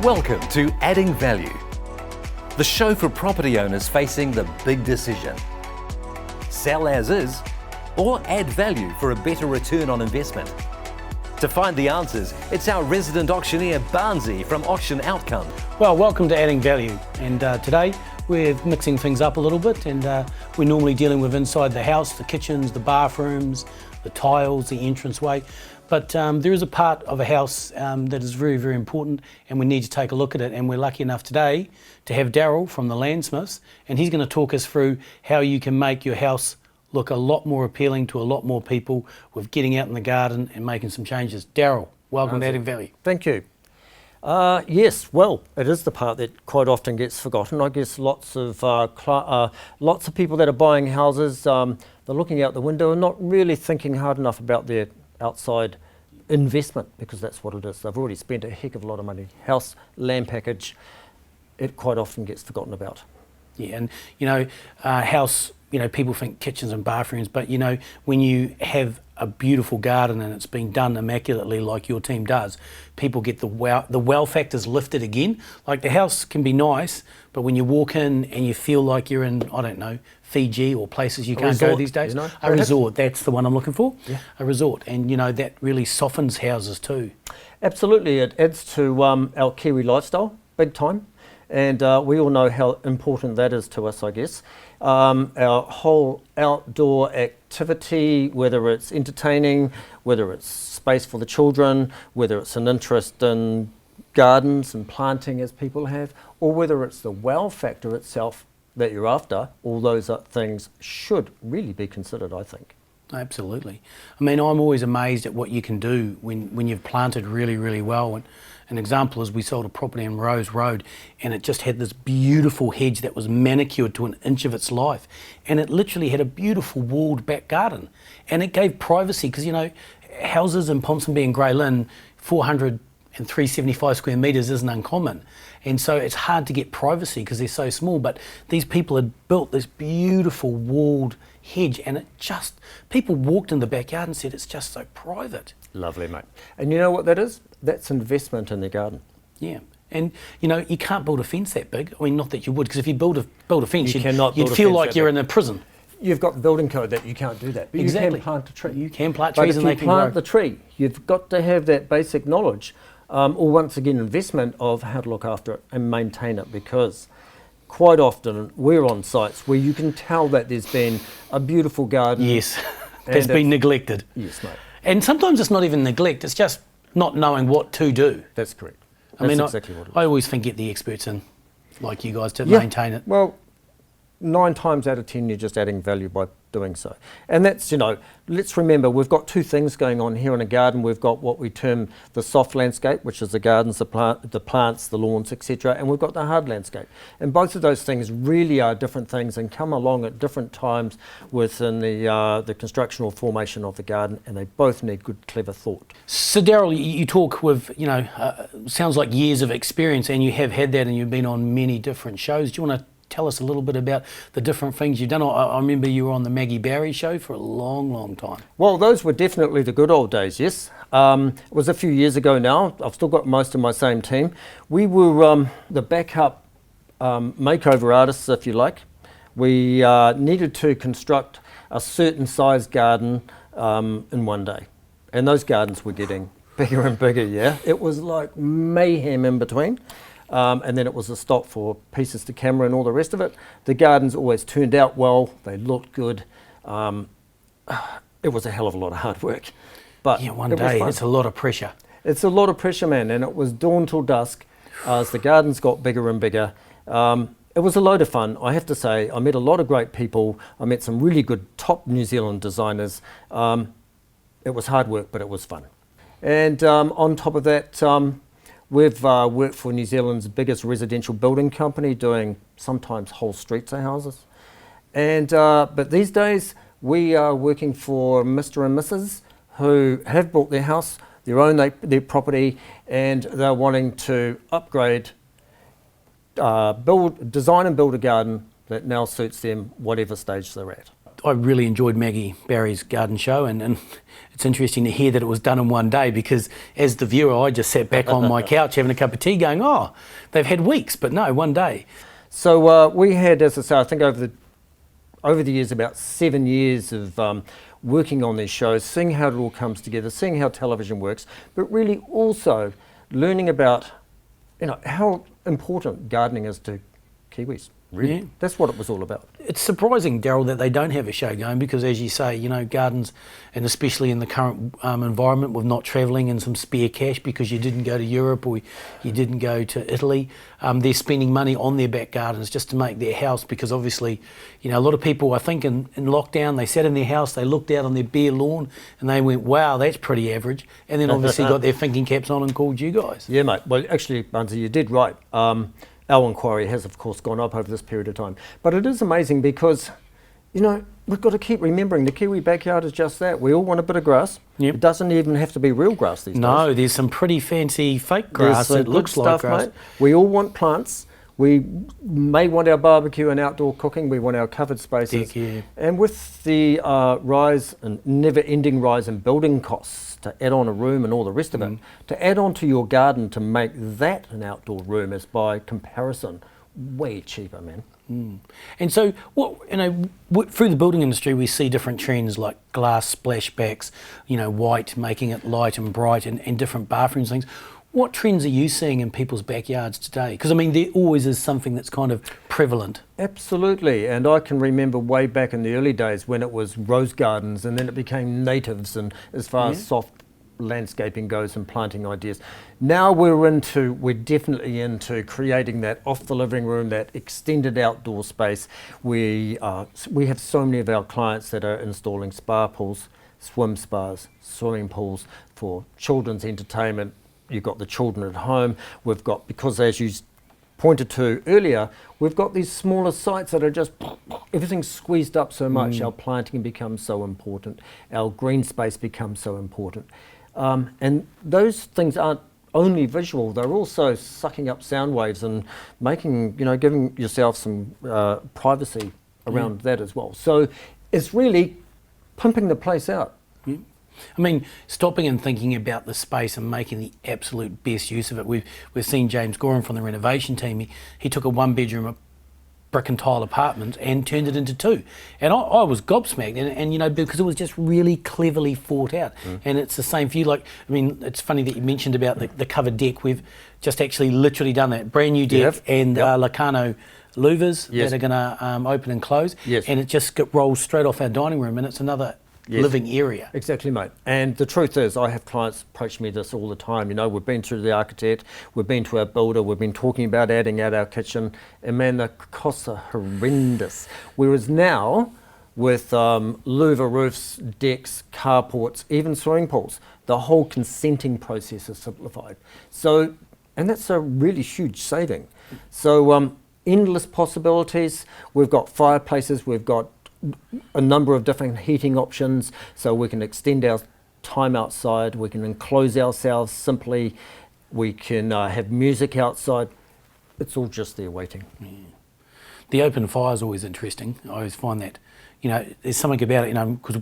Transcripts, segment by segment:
Welcome to Adding Value, the show for property owners facing the big decision. Sell as is or add value for a better return on investment. To find the answers, it's our resident auctioneer Barnesy from Auction Outcome. Well, welcome to Adding Value, and today we're mixing things up a little bit, and we're normally dealing with inside the house, the kitchens, the bathrooms, the tiles, the entranceway, but there is a part of a house that is very, very important, and we need to take a look at it, and we're lucky enough today to have Daryl from the Landsmiths, and he's going to talk us through how you can make your house look a lot more appealing to a lot more people with getting out in the garden and making some changes. Daryl, welcome to Adding Value. Thank you. Yes, well, it is the part that quite often gets forgotten. I guess lots of people that are buying houses, they're looking out the window and not really thinking hard enough about their outside investment, because that's what it is. They've already spent a heck of a lot of money. House, land package, it quite often gets forgotten about. Yeah, and house, people think kitchens and bathrooms, but when you have a beautiful garden and it's been done immaculately like your team does, people get the wow factors lifted again. Like, the house can be nice, but when you walk in and you feel like you're in, I don't know, Fiji or places you can't go these days. A resort, that's the one I'm looking for. Yeah. A resort, and that really softens houses too. Absolutely, it adds to our Kiwi lifestyle, big time. And we all know how important that is to us, I guess. Our whole outdoor activity, whether it's entertaining, whether it's space for the children, whether it's an interest in gardens and planting as people have, or whether it's the wow factor itself that you're after, all those things should really be considered, I think. Absolutely. I mean, I'm always amazed at what you can do when you've planted really, really well. And an example is we sold a property in Rose Road, and it just had this beautiful hedge that was manicured to an inch of its life. And it literally had a beautiful walled back garden. And it gave privacy, because, houses in Ponsonby and Grey Lynn, 400 and 375 square metres isn't uncommon. And so it's hard to get privacy because they're so small. But these people had built this beautiful walled hedge, and people walked in the backyard and said, it's just so private. Lovely, mate. And you know what that is? That's investment in their garden. Yeah. And you can't build a fence that big. I mean, not that you would, because if you build a fence, you'd feel like you're in a prison. You've got the building code that you can't do that. But exactly. You can plant a tree. You can plant trees, and they can grow. But if you plant the tree, you've got to have that basic knowledge, or once again, investment of how to look after it and maintain it, because quite often we're on sites where you can tell that there's been a beautiful garden. Yes, that's been neglected. Yes, mate. And sometimes it's not even neglect, it's just not knowing what to do. That's correct. That's exactly what it is. I always think get the experts in, like you guys, to maintain it. Well, 9 times out of 10 you're just adding value by doing so. And that's, let's remember, we've got 2 things going on here in a garden. We've got what we term the soft landscape, which is the gardens, the plants, the lawns, etc. And we've got the hard landscape. And both of those things really are different things and come along at different times within the construction or formation of the garden, and they both need good, clever thought. So Daryl, you talk with, sounds like years of experience, and you have had that, and you've been on many different shows. Do you want to tell us a little bit about the different things you've done? I remember you were on the Maggie Barry show for a long, long time. Well, those were definitely the good old days, yes. It was a few years ago now. I've still got most of my same team. We were the backup makeover artists, if you like. We needed to construct a certain size garden in one day. And those gardens were getting bigger and bigger, yeah. It was like mayhem in between. And then it was a stop for pieces to camera and all the rest of it. The gardens always turned out well. They looked good. It was a hell of a lot of hard work. But yeah, one day, it's a lot of pressure. It's a lot of pressure, man. And it was dawn till dusk as the gardens got bigger and bigger. It was a load of fun, I have to say. I met a lot of great people. I met some really good top New Zealand designers. It was hard work, but it was fun. And on top of that, we've worked for New Zealand's biggest residential building company, doing sometimes whole streets of houses. And but these days we are working for Mr. and Mrs. who have bought their house, their property, and they're wanting to upgrade, design and build a garden that now suits them, whatever stage they're at. I really enjoyed Maggie Barry's garden show, and it's interesting to hear that it was done in one day, because as the viewer, I just sat back on my couch having a cup of tea going, oh, they've had weeks, but no, one day. So we had, as I say, I think over the years, about 7 years of working on these shows, seeing how it all comes together, seeing how television works, but really also learning about, how important gardening is to Kiwis. Really. Yeah. That's what it was all about. It's surprising, Daryl, that they don't have a show going, because as you say, gardens, and especially in the current environment with not travelling and some spare cash because you didn't go to Europe or you didn't go to Italy, they're spending money on their back gardens just to make their house, because obviously, a lot of people, I think in lockdown, they sat in their house, they looked out on their bare lawn and they went, wow, that's pretty average. And then obviously got their thinking caps on and called you guys. Yeah, mate. Well, actually, Barnesy, you did right. Our inquiry has, of course, gone up over this period of time. But it is amazing because, we've got to keep remembering the Kiwi backyard is just that. We all want a bit of grass. Yep. It doesn't even have to be real grass these days. No, there's some pretty fancy fake grass that looks like grass. Mate. We all want plants. We may want our barbecue and outdoor cooking. We want our covered spaces. Yeah. And with the rise and never-ending rise in building costs, to add on a room and all the rest of it, to add on to your garden to make that an outdoor room is by comparison way cheaper, man. And so, through the building industry, we see different trends like glass splashbacks, white, making it light and bright, and different bathrooms and things. What trends are you seeing in people's backyards today? Because, there always is something that's kind of prevalent. Absolutely, and I can remember way back in the early days when it was rose gardens, and then it became natives, and as far as soft landscaping goes and planting ideas. Now we're definitely into creating that off the living room, that extended outdoor space. We have so many of our clients that are installing spa pools, swim spas, swimming pools for children's entertainment. You've got the children at home. We've got, because as you pointed to earlier, we've got these smaller sites that are just, everything's squeezed up so much. Our planting becomes so important. Our green space becomes so important. And those things aren't only visual, they're also sucking up sound waves and making, giving yourself some privacy around that as well. So it's really pumping the place out. Yeah. Stopping and thinking about the space and making the absolute best use of it. We've seen James Gorham from the renovation team. He took a one-bedroom brick and tile apartment and turned it into two. And I was gobsmacked, and because it was just really cleverly thought out. And it's the same for you. It's funny that you mentioned about the covered deck. We've just actually literally done that. Brand new deck and Lacano louvers that are going to open and close. Yes. And it just rolls straight off our dining room, and it's another living area. Exactly, mate. And the truth is, I have clients approach me this all the time. We've been through the architect, we've been to our builder, we've been talking about adding out our kitchen, and man, the costs are horrendous. Whereas now, with louver roofs, decks, carports, even swimming pools, the whole consenting process is simplified. So, and that's a really huge saving. So, endless possibilities. We've got fireplaces, we've got a number of different heating options, so we can extend our time outside, we can enclose ourselves simply, we can have music outside. It's all just there waiting. Yeah. The open fire is always interesting. I always find that, there's something about it, because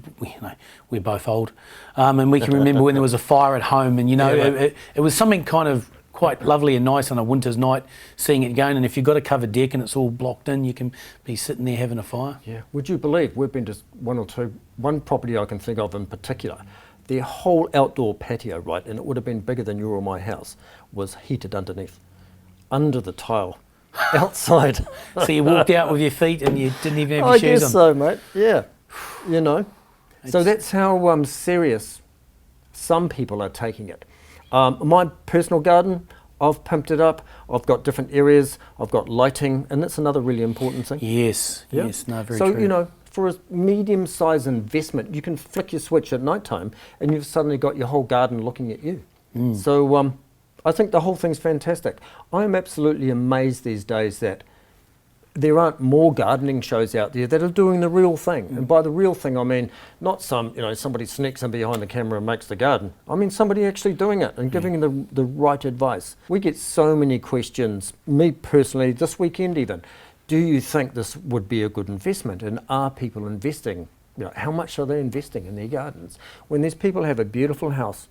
we're both old, and we can remember when there was a fire at home, and it was something kind of quite lovely and nice on a winter's night, seeing it going. And if you've got a covered deck and it's all blocked in, you can be sitting there having a fire. Yeah. Would you believe we've been to one property I can think of in particular, their whole outdoor patio, right, and it would have been bigger than your or my house, was heated underneath, under the tile, outside. So you walked out with your feet and you didn't even have your I shoes guess on. so, mate. Yeah. So that's how serious some people are taking it. My personal garden, I've pumped it up. I've got different areas. I've got lighting, and that's another really important thing. Yes, Yeah? yes, no, very so, true. For a medium-sized investment, you can flick your switch at night time, and you've suddenly got your whole garden looking at you. So I think the whole thing's fantastic. I am absolutely amazed these days that there aren't more gardening shows out there that are doing the real thing. And by the real thing, I mean not somebody sneaks in behind the camera and makes the garden. I mean somebody actually doing it and giving the right advice. We get so many questions, me personally, this weekend even. do you think this would be a good investment? And are people investing? How much are they investing in their gardens? When these people have a beautiful house,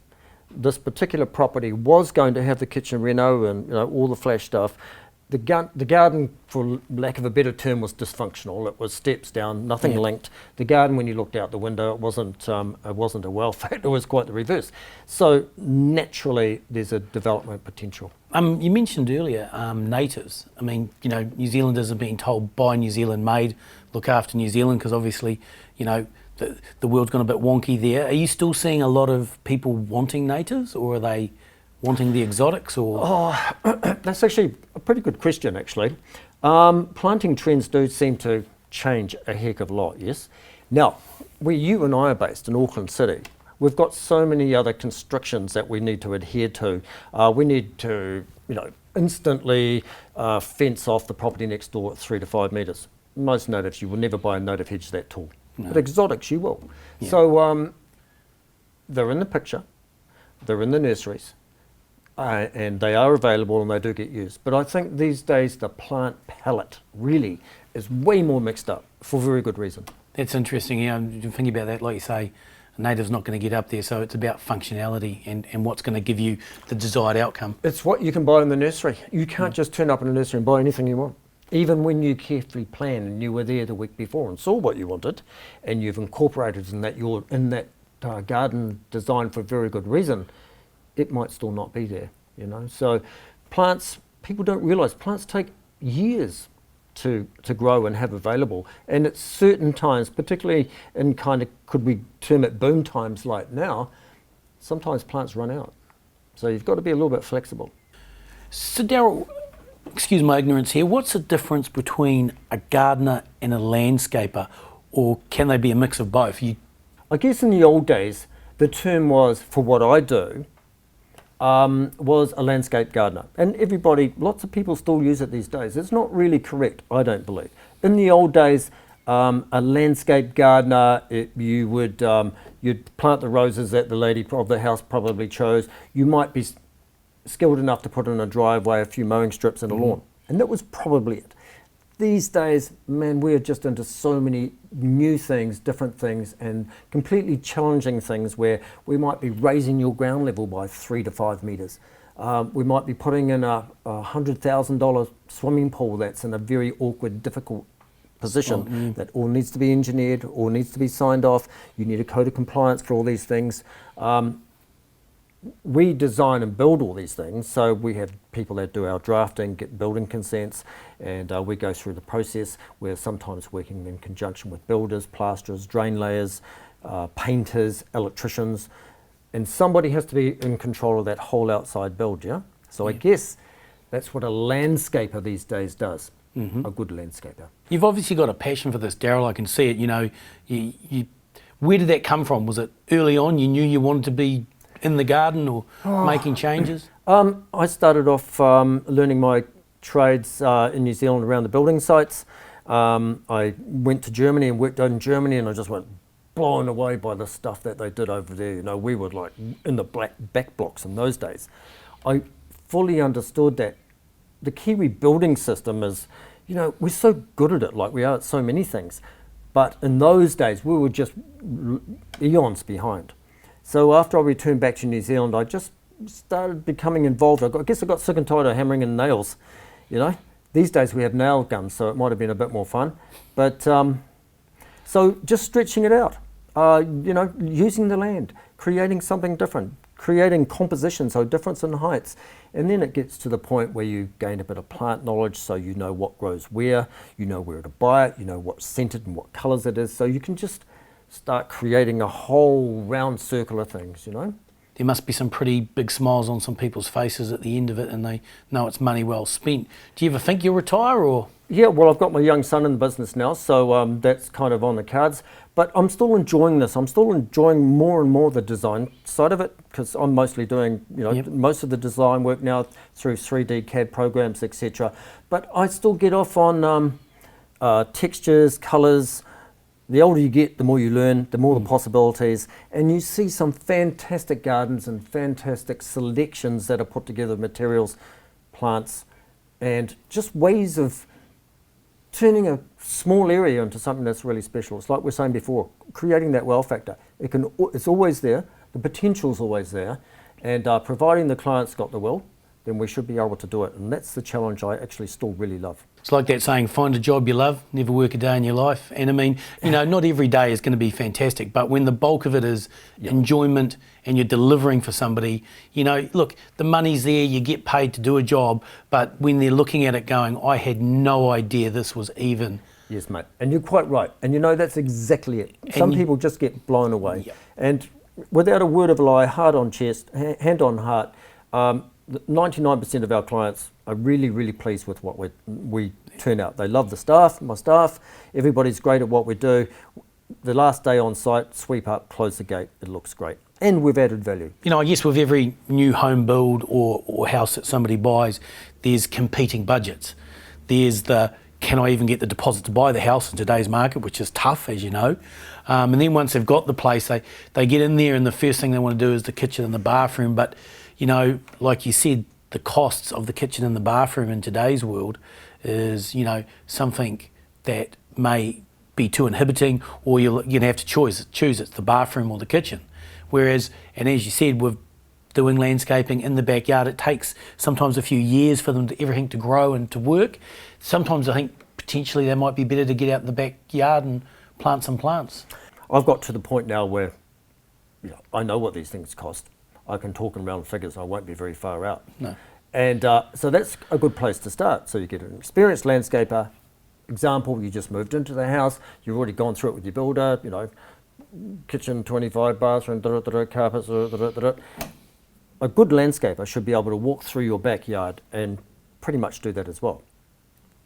this particular property was going to have the kitchen reno and all the flash stuff. The garden, for lack of a better term, was dysfunctional. It was steps down, nothing linked. The garden, when you looked out the window, it wasn't a well fact. It was quite the reverse. So naturally, there's a development potential. You mentioned earlier natives. I mean, New Zealanders are being told buy New Zealand made, look after New Zealand, because obviously, the world's gone a bit wonky there. Are you still seeing a lot of people wanting natives, or are they wanting the exotics? Or that's actually a pretty good question, actually. Planting trends do seem to change a heck of a lot, yes. Now, where you and I are based in Auckland City, we've got so many other constrictions that we need to adhere to. We need to, instantly fence off the property next door at 3 to 5 metres. Most natives, you will never buy a native hedge that tall. No. But exotics, you will. Yeah. So they're in the picture, they're in the nurseries, and they are available and they do get used. But I think these days the plant palette really is way more mixed up for very good reason. That's interesting. Thinking about that, like you say, a native's not going to get up there, so it's about functionality and what's going to give you the desired outcome. It's what you can buy in the nursery. You can't just turn up in a nursery and buy anything you want. Even when you carefully plan and you were there the week before and saw what you wanted, and you've incorporated in that garden design for very good reason, it might still not be there. So plants, people don't realise plants take years to grow and have available, and at certain times, particularly in could we term it boom times like now, sometimes plants run out. So you've got to be a little bit flexible. So Daryl, excuse my ignorance here, what's the difference between a gardener and a landscaper, or can they be a mix of both? I guess in the old days, the term was, for what I do, was a landscape gardener. And lots of people still use it these days. It's not really correct, I don't believe. In the old days, a landscape gardener, you'd plant the roses that the lady of the house probably chose. You might be skilled enough to put in a driveway, a few mowing strips and a lawn. And that was probably it. These days, man, we're just into so many new things, different things, and completely challenging things where we might be raising your ground level by 3 to 5 metres. We might be putting in a $100,000 swimming pool that's in a very awkward, difficult position that all needs to be engineered, all needs to be signed off. You need a code of compliance for all these things. We design and build all these things, so we have people that do our drafting, get building consents, and we go through the process. We're sometimes working in conjunction with builders, plasterers, drain layers, painters, electricians, and somebody has to be in control of that whole outside build, yeah? So I guess that's what a landscaper these days does, a good landscaper. You've obviously got a passion for this, Daryl, I can see it. Where did that come from? Was it early on you knew you wanted to be in the garden or making changes? I started off learning my trades in New Zealand around the building sites. I went to Germany and worked out in Germany, and I just went blown away by the stuff that they did over there. We were like in the black back blocks in those days. I fully understood that the Kiwi building system is, we're so good at it, like we are at so many things. But in those days, we were just eons behind. So after I returned back to New Zealand, I just started becoming involved. I guess I got sick and tired of hammering in nails, These days we have nail guns, so it might have been a bit more fun. But so just stretching it out, using the land, creating something different, creating composition, so difference in heights. And then it gets to the point where you gain a bit of plant knowledge, so you know what grows where, you know where to buy it, you know what's scented and what colours it is, so you can just start creating a whole round circle of things, There must be some pretty big smiles on some people's faces at the end of it, and they know it's money well spent. Do you ever think you'll retire, or? Yeah, well, I've got my young son in the business now, so that's kind of on the cards. But I'm still enjoying this. I'm still enjoying more and more the design side of it, because I'm mostly doing, most of the design work now through 3D CAD programs, etc. But I still get off on textures, colours. The older you get, the more you learn, the more the possibilities, and you see some fantastic gardens and fantastic selections that are put together of materials, plants, and just ways turning a small area into something that's really special. It's like we're saying before, creating that wow factor. It's always there, the potential's always there, and providing the client's got the will, then we should be able to do it. And that's the challenge I actually still really love. It's like that saying, find a job you love, never work a day in your life. And I mean, you know, not every day is going to be fantastic, but when the bulk of it is enjoyment and you're delivering for somebody, you know, look, the money's there, you get paid to do a job, but when they're looking at it going, I had no idea this was even. Yes, mate. And you're quite right. And you know, that's exactly it. Some people just get blown away. Yep. And without a word of a lie, heart on chest, hand on heart, 99% of our clients are really, really pleased with what we turn out. They love the staff, my staff. Everybody's great at what we do. The last day on site, sweep up, close the gate. It looks great. And we've added value. You know, I guess with every new home build or house that somebody buys, there's competing budgets. There's the, can I even get the deposit to buy the house in today's market, which is tough, as you know. And then once they've got the place, they get in there and the first thing they want to do is the kitchen and the bathroom. But, you know, like you said, the costs of the kitchen and the bathroom in today's world is, you know, something that may be too inhibiting, or you're going to have to choose it's the bathroom or the kitchen. Whereas, and as you said, with doing landscaping in the backyard, it takes sometimes a few years for everything to grow and to work. Sometimes I think potentially they might be better to get out in the backyard and plant some plants. I've got to the point now where, you know, I know what these things cost. I can talk in round figures. I won't be very far out. No. And so that's a good place to start. So you get an experienced landscaper. Example, you just moved into the house. You've already gone through it with your builder. You know, kitchen 25, bathroom, carpets. A good landscaper should be able to walk through your backyard and pretty much do that as well.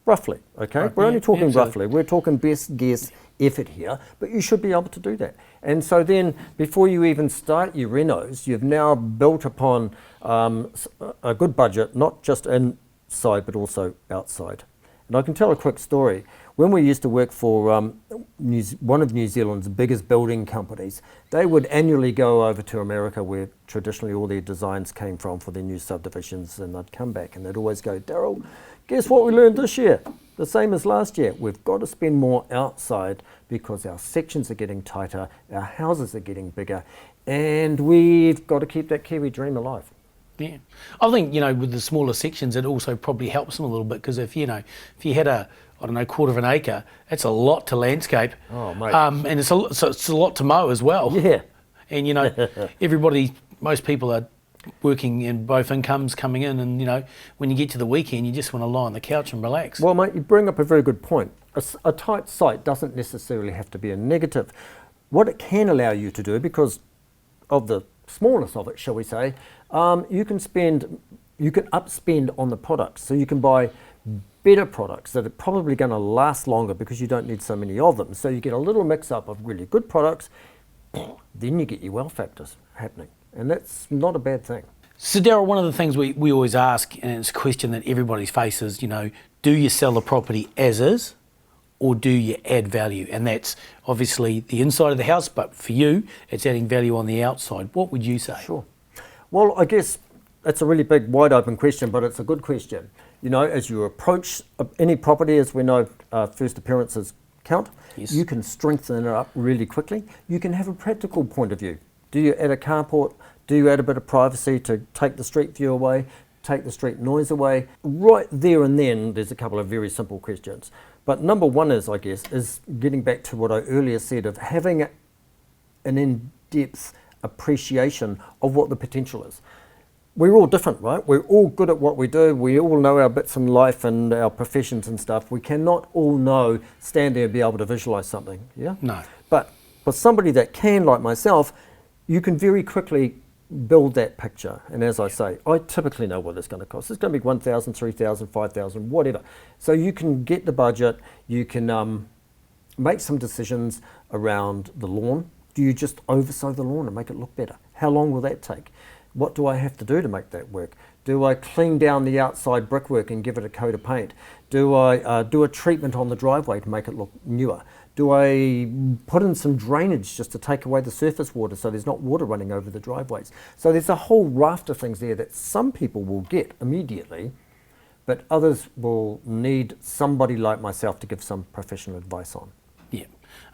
Roughly, okay? Right, We're only talking so roughly. We're talking best guess effort here, but you should be able to do that. And so then, before you even start your renos, you've now built upon a good budget, not just inside, but also outside. And I can tell a quick story. When we used to work for one of New Zealand's biggest building companies, they would annually go over to America, where traditionally all their designs came from for their new subdivisions, and they'd come back and they'd always go, Daryl, guess what we learned this year? The same as last year. We've got to spend more outside because our sections are getting tighter, our houses are getting bigger, and we've got to keep that Kiwi dream alive. Yeah, I think, you know, with the smaller sections, it also probably helps them a little bit, because if you had a, I don't know, quarter of an acre, that's a lot to landscape. Oh, mate. And it's a lot to mow as well. Yeah. And, you know, most people are working in both incomes coming in, and, you know, when you get to the weekend, you just want to lie on the couch and relax. Well, mate, you bring up a very good point. A tight site doesn't necessarily have to be a negative. What it can allow you to do, because of the smallness of it, shall we say, you can upspend on the products. So you can buy better products that are probably going to last longer because you don't need so many of them. So you get a little mix up of really good products, then you get your well factors happening. And that's not a bad thing. So, Daryl, one of the things we always ask, and it's a question that everybody faces, you know, do you sell the property as is, or do you add value? And that's obviously the inside of the house, but for you, it's adding value on the outside. What would you say? Sure. Well, I guess that's a really big, wide open question, but it's a good question. You know, as you approach any property, as we know, first appearances count. Yes. You can strengthen it up really quickly. You can have a practical point of view. Do you add a carport? Do you add a bit of privacy to take the street view away, take the street noise away? Right there and then, there's a couple of very simple questions. But number one is, I guess, is getting back to what I earlier said of having an in-depth appreciation of what the potential is. We're all different, right? We're all good at what we do. We all know our bits in life and our professions and stuff. We cannot all stand there and be able to visualize something, yeah? No. But for somebody that can, like myself, you can very quickly build that picture. And as I say, I typically know what it's going to cost. It's going to be 1,000, 3,000, 5,000, whatever. So you can get the budget, you can make some decisions around the lawn. Do you just oversow the lawn and make it look better? How long will that take? What do I have to do to make that work? Do I clean down the outside brickwork and give it a coat of paint? Do I do a treatment on the driveway to make it look newer? Do I put in some drainage just to take away the surface water so there's not water running over the driveways? So there's a whole raft of things there that some people will get immediately, but others will need somebody like myself to give some professional advice on. Yeah,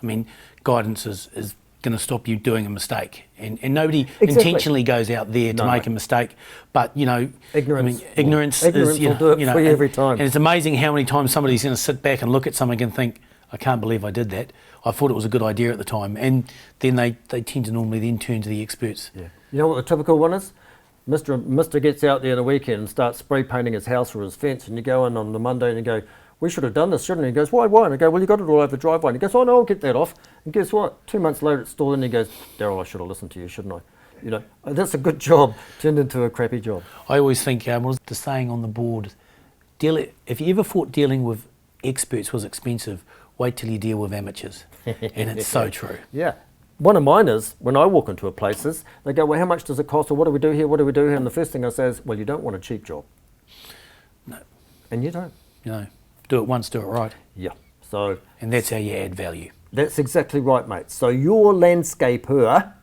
I mean, guidance is going to stop you doing a mistake, and nobody Exactly. intentionally goes out there to make a mistake, but Ignorance. Ignorance Ignorance is, will do it for you every time. And it's amazing how many times somebody's going to sit back and look at something and think, I can't believe I did that. I thought it was a good idea at the time, and then they tend to normally then turn to the experts. Yeah. You know what the typical one is? Mr. gets out there on the weekend and starts spray painting his house or his fence, and you go in on the Monday and you go, we should have done this, shouldn't we? He goes, why? And I go, well, you got it all over the driveway. And he goes, oh, no, I'll get that off. And guess what? 2 months later, it's still in. And he goes, Daryl, I should have listened to you, shouldn't I? That's a good job turned into a crappy job. I always think, what's the saying on the board? If you ever thought dealing with experts was expensive, wait till you deal with amateurs. And it's so true. Yeah. One of mine is, when I walk into a places, they go, well, how much does it cost? Or what do we do here? What do we do here? And the first thing I say is, well, you don't want a cheap job. No. And you don't. Do it once, do it right. Yeah. So. And that's how you add value. That's exactly right, mate. So your landscaper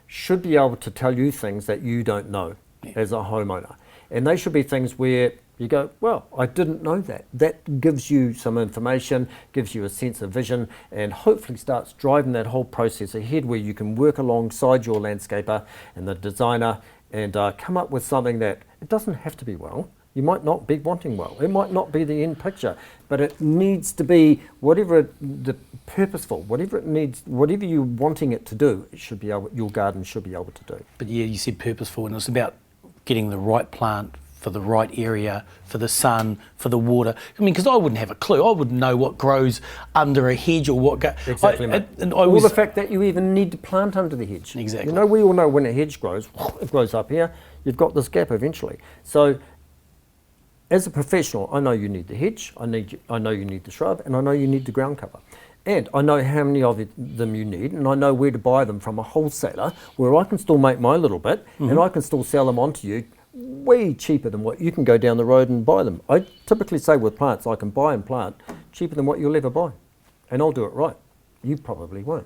should be able to tell you things that you don't know as a homeowner. And they should be things where you go, well, I didn't know that. That gives you some information, gives you a sense of vision, and hopefully starts driving that whole process ahead where you can work alongside your landscaper and the designer and come up with something that it doesn't have to be well. You might not be wanting well. It might not be the end picture, but it needs to be the purposeful, whatever it needs, whatever you're wanting it to do, it should be able, your garden should be able to do. But yeah, you said purposeful, and it's about getting the right plant for the right area, for the sun, for the water. I mean, because I wouldn't have a clue. I wouldn't know what grows under a hedge or what... Exactly, mate. Or the fact that you even need to plant under the hedge. Exactly. We all know when a hedge grows, it grows up here, you've got this gap eventually. So, as a professional, I know you need the hedge, I know you need the shrub, and I know you need the ground cover. And I know how many of them you need, and I know where to buy them from a wholesaler, where I can still make my little bit, and I can still sell them on to you way cheaper than what you can go down the road and buy them. I typically say with plants, I can buy and plant cheaper than what you'll ever buy. And I'll do it right. You probably won't.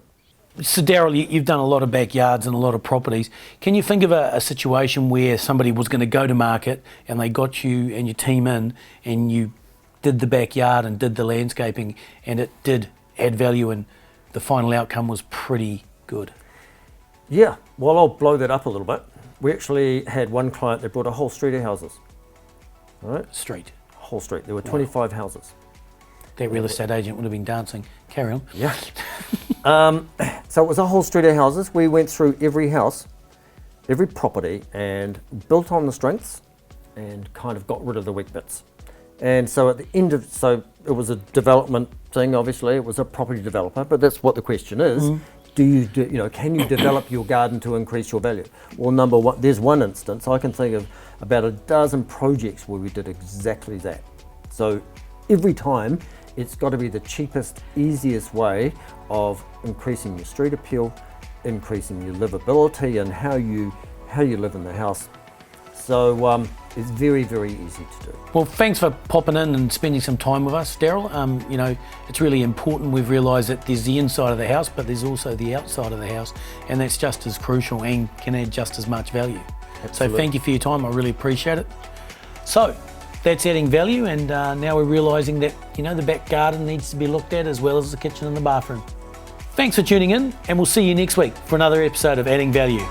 So Daryl, you've done a lot of backyards and a lot of properties. Can you think of a situation where somebody was going to go to market and they got you and your team in and you did the backyard and did the landscaping and it did add value and the final outcome was pretty good? Yeah, well, I'll blow that up a little bit. We actually had one client that brought a whole street of houses. All right? Street. Whole street. There were 25 houses. That real estate agent would have been dancing. Carry on. Yeah. So it was a whole street of houses. We went through every house, every property, and built on the strengths and kind of got rid of the weak bits. And so at the end of, so it was a development thing, obviously. It was a property developer, but that's what the question is. Can you develop your garden to increase your value? Well, number one, there's one instance. I can think of about a dozen projects where we did exactly that. So every time, it's got to be the cheapest, easiest way of increasing your street appeal, increasing your livability, and how you live in the house. So it's very, very easy to do. Well, thanks for popping in and spending some time with us, Daryl. It's really important. We've realised that there's the inside of the house, but there's also the outside of the house, and that's just as crucial and can add just as much value. Absolutely. So thank you for your time. I really appreciate it. So that's adding value, and now we're realising that the back garden needs to be looked at as well as the kitchen and the bathroom. Thanks for tuning in, and we'll see you next week for another episode of Adding Value.